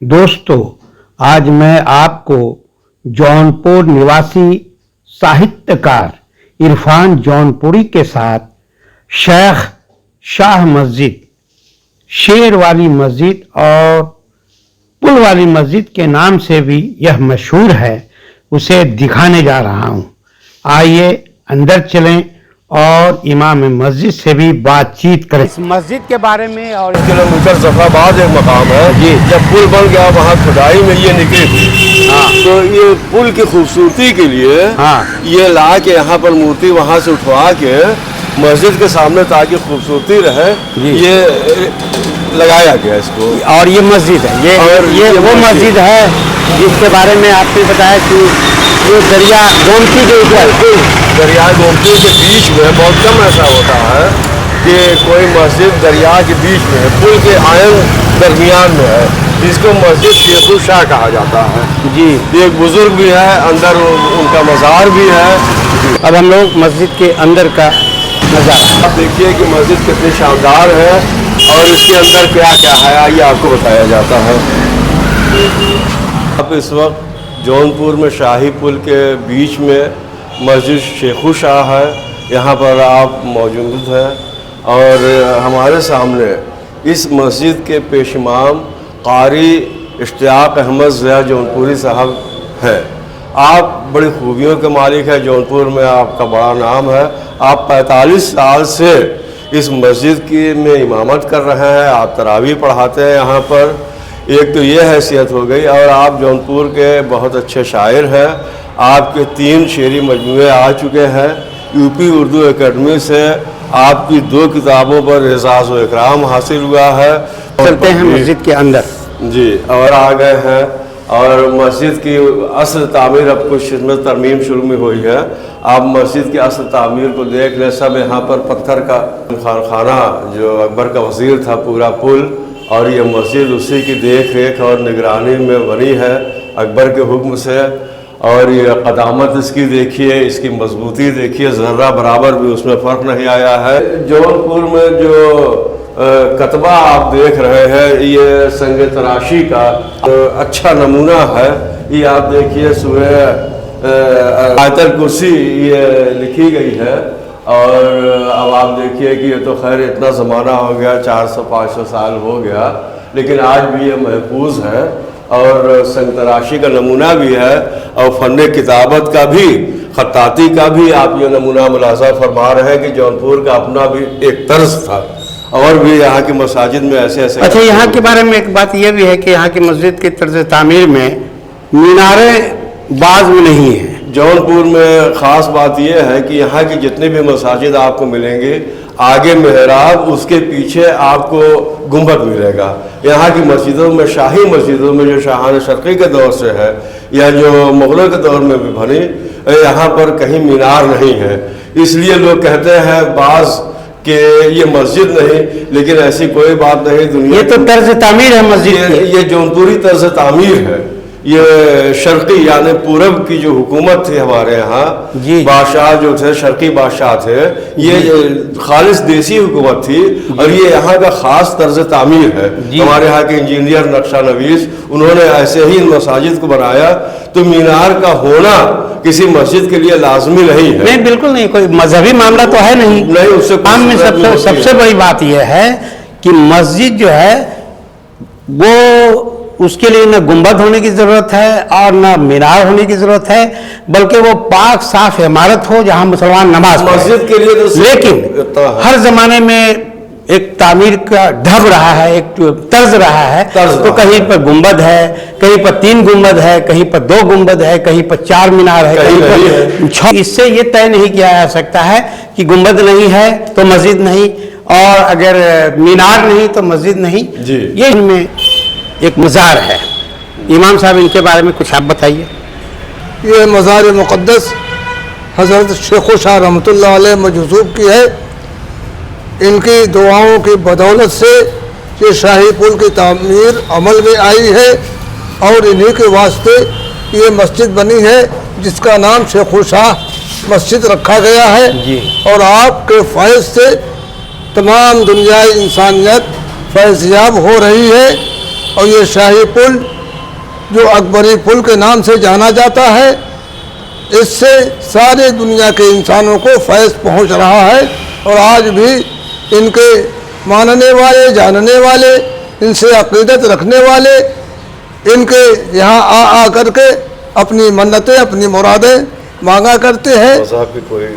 दोस्तों, आज मैं आपको जौनपुर निवासी साहित्यकार इरफान जौनपुरी के साथ शेख शाह मस्जिद, शेर वाली मस्जिद और पुल वाली मस्जिद के नाम से भी यह मशहूर है, उसे दिखाने जा रहा हूं। आइए अंदर चलें और इमाम मस्जिद से भी बातचीत करें। इस मस्जिद के बारे में और किलोमीटर जफराबाद एक मकाम है जी। जब पुल बन गया वहाँ खुदाई में ये निकली थी। तो ये पुल की खूबसूरती के लिए ये ला के यहाँ पर मूर्ति वहाँ से उठवा के मस्जिद के सामने ताकि खूबसूरती रहे ये लगाया गया इसको। और ये मस्जिद है, ये वो मस्जिद है जिसके बारे में आपने बताया कि ये दरिया गोमती के ऊपर, दरिया गोमती के बीच में बहुत कम ऐसा होता है कि कोई मस्जिद दरिया के बीच में है, पुल के आयन दरमियान में है, जिसको मस्जिद शेखु शाह कहा जाता है जी। एक बुजुर्ग भी है, अंदर उनका मज़ार भी है। अब हम लोग मस्जिद के अंदर का नज़ारा आप देखिए कि मस्जिद कितनी शानदार है और इसके अंदर क्या क्या है आइए आपको बताया जाता है। अब इस वक्त जौनपुर में शाही पुल के बीच में मस्जिद शेखु शाह है, यहाँ पर आप मौजूद हैं और हमारे सामने इस मस्जिद के पेश इमाम कारी इश्तियाक अहमद ज़िया जौनपुरी साहब हैं। आप बड़ी खूबियों के मालिक हैं, जौनपुर में आपका बड़ा नाम है। आप 45 साल से इस मस्जिद की में इमामत कर रहे हैं, आप तरावी पढ़ाते हैं यहाँ पर। एक तो ये हैसियत हो गई और आप जौनपुर के बहुत अच्छे शायर हैं। आपके 3 शेरी मजमूए आ चुके हैं। यूपी उर्दू एकेडमी से आपकी 2 किताबों पर एजाज़ व इकराम हासिल हुआ है। चलते हैं मस्जिद के अंदर जी और आ गए हैं और मस्जिद की असल तामीर अब कुछ इसमें तरमीम शुरू में हुई है। आप मस्जिद की असल तामीर को देख लें। सब यहाँ पर पत्थर का खाना जो अकबर का वज़ीर था, पूरा पुल और ये मस्जिद उसी की देख रेख और निगरानी में बनी है अकबर के हुक्म से। और ये क़दामत इसकी देखिए, इसकी मजबूती देखिए, ज़र्रा बराबर भी उसमें फ़र्क नहीं आया है। जौनपुर में जो कतबा आप देख रहे हैं ये संग तराशी का अच्छा नमूना है। ये आप देखिए सूरह आयतल कुर्सी ये लिखी गई है और अब आप देखिए कि ये तो खैर इतना ज़माना हो गया, 400-500 साल हो गया, लेकिन आज भी ये महफूज है और संग तराशी का नमूना भी है और फ़न किताबत का भी, ख़त्ताती का भी आप ये नमूना मुलाज़ा फरमा रहे हैं कि जौनपुर का अपना भी एक तर्ज था और भी यहाँ की मसाजिद में ऐसे ऐसे। अच्छा, यहाँ के बारे में एक बात यह भी है कि यहाँ की मस्जिद की तर्ज तामीर में मीनारे बाज में नहीं है। जौनपुर में ख़ास बात यह है कि यहाँ की जितनी भी मसाजिद आपको मिलेंगी, आगे मेहराब, उसके पीछे आपको गुंबद मिलेगा। यहाँ की मस्जिदों में, शाही मस्जिदों में जो शाहान शर्क़ी के दौर से है या जो मुग़लों के दौर में भी बनी, यहाँ पर कहीं मीनार नहीं है। इसलिए लोग कहते हैं बाज़ कि ये मस्जिद नहीं, लेकिन ऐसी कोई बात नहीं। दुनिया ये तो तर्ज तामीर है मस्जिद, ये जौनपुरी तर्ज तामीर है। ये शर्क़ी यानी पूरब की जो हुकूमत थी हमारे यहाँ, बादशाह जो थे, शर्क़ी बादशाह थे, ये खालिस देसी हुकूमत थी और ये यहाँ का ख़ास तर्ज तामीर है। हमारे यहाँ के इंजीनियर नक्शा नवीस उन्होंने ऐसे ही इन मसाजिद को बनाया। तो मीनार का होना किसी मस्जिद के लिए लाजमी नहीं है। नहीं, बिल्कुल नहीं, कोई मजहबी मामला तो है नहीं। उससे काम में सबसे बड़ी बात यह है कि मस्जिद जो है वो उसके लिए न गुंबद होने की ज़रूरत है और न मीनार होने की ज़रूरत है, बल्कि वो पाक साफ इमारत हो जहाँ मुसलमान नमाज पढ़े। मस्जिद के लिए तो लेकिन हर ज़माने में एक तामीर का ढब रहा है, एक तर्ज रहा है। तो कहीं पर गुंबद है, कहीं पर 3 गुंबद है, कहीं पर 2 गुंबद है, कहीं पर 4 मीनार है, कहीं पर 6। इससे ये तय नहीं किया जा सकता है कि गुंबद नहीं है तो मस्जिद नहीं और अगर मीनार नहीं तो मस्जिद नहीं। ये इनमें एक मज़ार है। इमाम साहब, इनके बारे में कुछ आप बताइए। ये मज़ार मुक़द्दस हज़रत शेखु शाह रहमतुल्लाह अलैह मजज़ूब की है। इनकी दुआओं की बदौलत से ये शाही पुल की तामीर अमल में आई है और इन्हीं के वास्ते ये मस्जिद बनी है जिसका नाम शेखु शाह मस्जिद रखा गया है। और आपके फैज़ से तमाम दुनियाई इंसानियत फैज़याब हो रही है اور یہ شاہی پل جو اکبری پل کے نام سے جانا جاتا ہے، اس سے سارے دنیا کے انسانوں کو فیض پہنچ رہا ہے، اور آج بھی ان کے ماننے والے، جاننے والے، ان سے عقیدت رکھنے والے ان کے یہاں آ کر کے اپنی منتیں، اپنی مرادیں مانگا کرتے ہیں،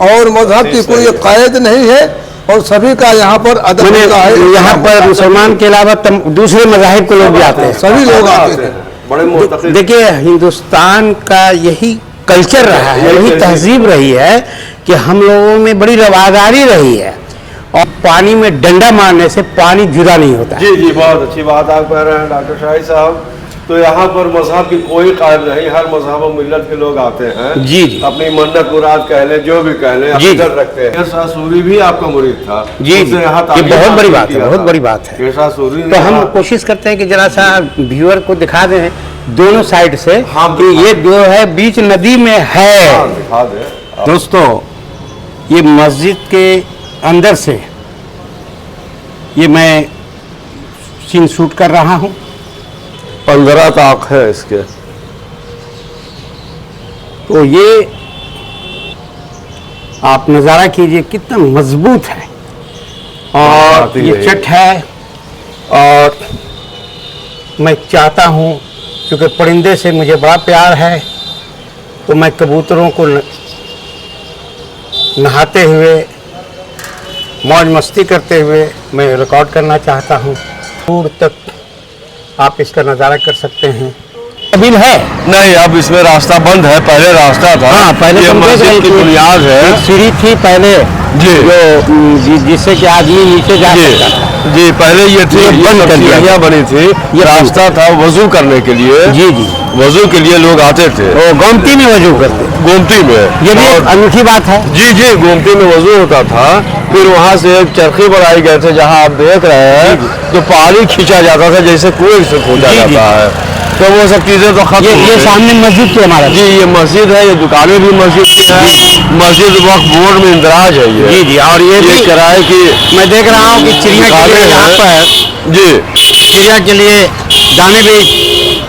اور مذہب کی کوئی قید نہیں ہے، اور سبھی کا یہاں پر ادب ہوتا ہے۔ یہاں پر مسلمان کے علاوہ دوسرے مذاہب کے لوگ بھی آتے ہیں، سبھی لوگ آتے ہیں۔ بڑے معتقد۔ دیکھیے ہندوستان کا یہی کلچر رہا ہے، یہی تہذیب رہی ہے کہ ہم لوگوں میں بڑی رواداری رہی ہے، اور پانی میں ڈنڈا مارنے سے پانی جدا نہیں ہوتا ہے۔ جی جی، بہت اچھی بات آپ کہہ رہے ہیں ڈاکٹر شاہی صاحب۔ تو یہاں پر مذہب کی کوئی قائد نہیں، ہر مذہب و ملت کے لوگ آتے ہیں، جی جی، اپنی منت مراد کہہ لیں، جو بھی کہہ لیں، جی عقیدت رکھتے ہیں۔ شاہ سوری بھی آپ کا مرید تھا، جی اس نے یہاں یہ تعلیم بہت بڑی حاصل بات ہے، کیا بہت تھا۔ بڑی بات ہے۔ شاہ سوری نے تو ہم یہاں- کوشش کرتے ہیں کہ ذرا سا ویور کو دکھا دیں دونوں سائڈ سے کہ یہ جو ہے بیچ ندی میں ہے۔ ہاں، دکھا دیں۔ دوستو، یہ مسجد کے اندر سے یہ میں سین شوٹ کر رہا ہوں۔ 15 طاق ہے اس کے۔ تو یہ آپ نظارہ کیجئے کتنا مضبوط ہے، اور یہ چٹ ہے، اور میں چاہتا ہوں کیونکہ پرندے سے مجھے بڑا پیار ہے، تو میں کبوتروں کو نہاتے ہوئے، موج مستی کرتے ہوئے میں ریکارڈ کرنا چاہتا ہوں۔ دور تک آپ اس کا نظارہ کر سکتے ہیں۔ ابھی ہے نہیں، اب اس میں راستہ بند ہے، پہلے راستہ تھا۔ ہاں، پہلے یہ تم دیکھ رہے مسجد کی تھے، بنیاد ہے۔ ایک سیڑھی تھی پہلے، جی جس سے کہ آدمی نیچے جا جی سکتا تھا۔ جی، پہلے یہ تھی، یہ بند یہ کر دیا سیڑھیاں بنی تھی، یہ راستہ تھا وضو کرنے کے لیے۔ جی جی، وضو کے لیے لوگ آتے تھے وہ گومتی میں وضو کرتے، گومتی میں۔ یہ بھی ایک انوکھی بات ہے۔ جی جی، گومتی میں وضو ہوتا تھا، پھر وہاں سے ایک چرخی بنائی گئے تھے، جہاں آپ دیکھ رہے ہیں تو پانی کھینچا جاتا تھا جیسے کنویں سے کھینچا جی جی، جاتا ہے، تو وہ سب چیزیں تو ختم ہو یہ گئی۔ سامنے مسجد کی عمارت۔ جی، یہ مسجد ہے، یہ دکانیں بھی مسجد کی ہیں، مسجد وقف بورڈ میں اندراج ہے یہ۔ جی جی، اور یہ بھی کرائے کی میں دیکھ رہا ہوں کہ چڑیا کے لیے یہاں پر جی چڑیا کے لیے دانے بھی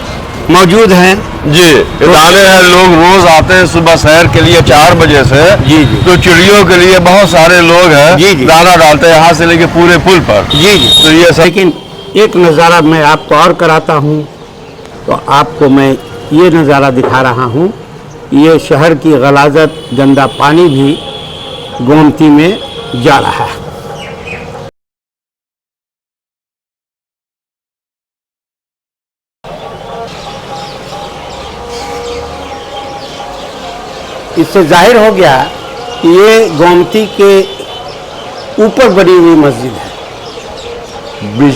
موجود ہیں۔ جی، ادارے ہیں، لوگ روز آتے ہیں صبح سیر کے لیے 4 بجے سے۔ جی جی، تو چڑیوں کے لیے بہت سارے لوگ ہیں، جی جی، دانا ڈالتے ہیں یہاں سے لے کے پورے پل پر۔ جی جی، تو یہ سب لیکن ایک نظارہ میں آپ کو اور کراتا ہوں، تو آپ کو میں یہ نظارہ دکھا رہا ہوں، یہ شہر کی غلاظت، گندا پانی بھی گومتی میں جا رہا ہے۔ اس سے ظاہر ہو گیا کہ یہ گومتی کے اوپر بنی ہوئی مسجد ہے،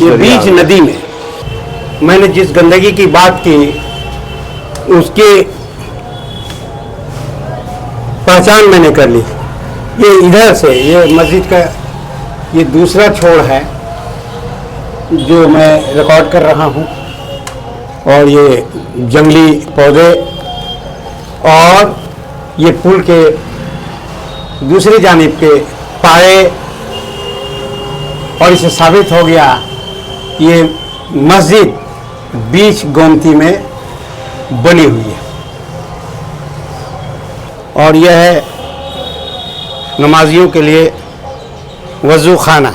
یہ بیچ ندی میں۔ میں نے جس گندگی کی بات کی، اس کی پہچان میں نے کر لی۔ یہ ادھر سے، یہ مسجد کا یہ دوسرا چھوڑ ہے جو میں ریکارڈ کر رہا ہوں، اور یہ جنگلی پودے، اور یہ پل کے دوسری جانب کے پائے، اور اسے ثابت ہو گیا یہ مسجد بیچ گومتی میں بنی ہوئی ہے، اور یہ ہے نمازیوں کے لیے وضو خانہ،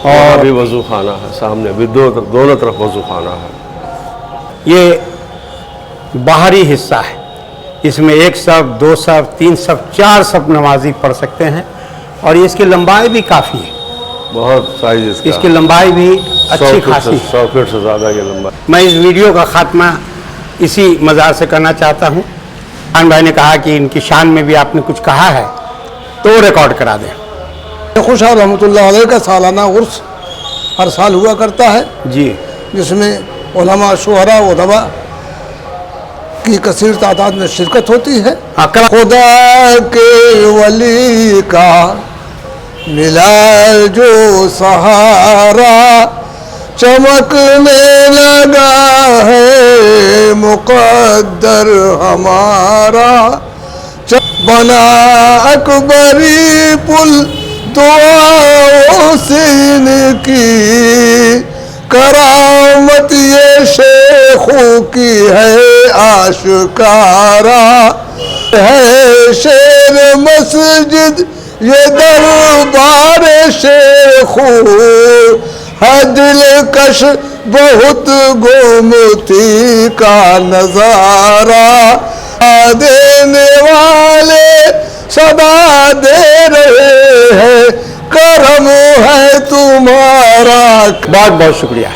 اور بھی وضو خانہ ہے سامنے بھی، دونوں طرف وضو خانہ ہے۔ یہ باہری حصہ ہے، اس میں 1 صف، 2 صف، 3 صف، 4 صف نمازی پڑھ سکتے ہیں، اور اس کی لمبائی بھی کافی ہے، بہت سائز اس کی لمبائی بھی اچھی خاصی ہے۔ 100 فٹ سے زیادہ کی لمبائی۔ میں اس ویڈیو کا خاتمہ اسی مزار سے کرنا چاہتا ہوں۔ خان بھائی نے کہا کہ ان کی شان میں بھی آپ نے کچھ کہا ہے، تو ریکارڈ کرا دیں۔ خوش صاحب رحمۃ اللہ علیہ کا سالانہ عرس ہر سال ہوا کرتا ہے، جی جس میں علماء، شہراء، ادباء کی کثیر تعداد میں شرکت ہوتی ہے۔ خدا کے ولی کا ملا جو سہارا، چمکنے لگا ہے مقدر ہمارا، بنا اکبری پل दुआओं से इनकी करामत ये शेखों की है आशकारा है। शेर मस्जिद ये दरबार शेखों है, दिलकश बहुत गोमती का नजारा। देने वाले सदा दे रहे हैं, करम है तुम्हारा। बहुत बहुत शुक्रिया।